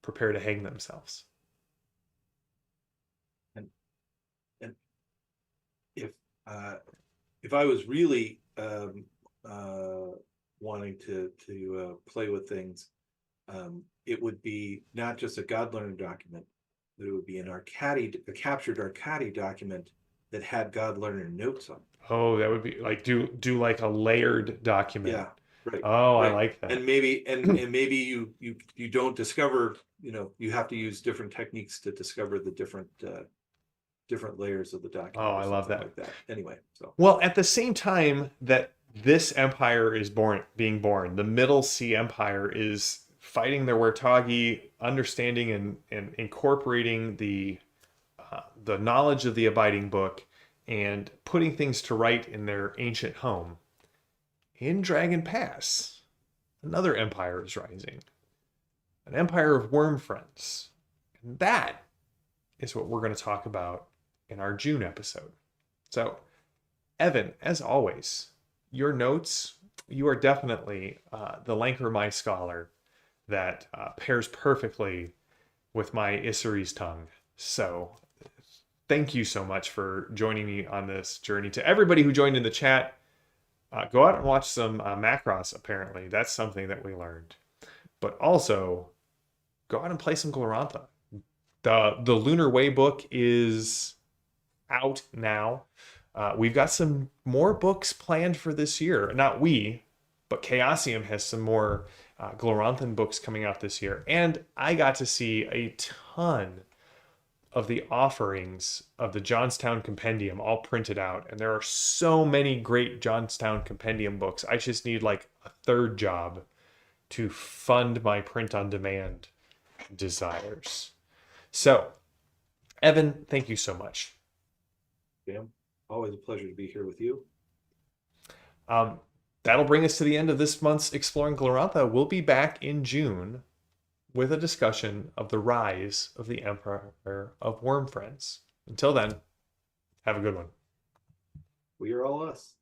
S1: prepare to hang themselves.
S2: And if I was really wanting to play with things, it would be not just a God Learner document, but it would be a captured Arcadi document that had God Learner notes on.
S1: Oh, that would be like do like a layered document.
S2: Yeah, right.
S1: Oh,
S2: right.
S1: I like that.
S2: And maybe maybe you don't discover, you have to use different techniques to discover the different layers of the document.
S1: Oh, I love that.
S2: Like that. Anyway, so
S1: well, at the same time that this empire is being born, the Middle Sea Empire is fighting their Wertagi, understanding and incorporating the knowledge of the Abiding Book and putting things to right in their ancient home. In Dragon Pass, another empire is rising, an empire of worm friends. And that is what we're going to talk about in our June episode. So, Evan, as always, your notes, you are definitely the Lanker My Scholar that pairs perfectly with my Isserie's tongue. So, thank you so much for joining me on this journey. To everybody who joined in the chat, go out and watch some Macross, apparently. That's something that we learned. But also, go out and play some Glorantha. The Lunar Way book is out now. We've got some more books planned for this year. Not we, but Chaosium has some more Gloranthan books coming out this year. And I got to see a ton of the offerings of the Johnstown Compendium all printed out. And there are so many great Johnstown Compendium books. I just need like a third job to fund my print-on-demand desires. So, Evan, thank you so much.
S2: Sam, always a pleasure to be here with you.
S1: That'll bring us to the end of this month's Exploring Glorantha. We'll be back in June with a discussion of the rise of the Empire of Worm Friends. Until then, have a good one.
S2: We are all us.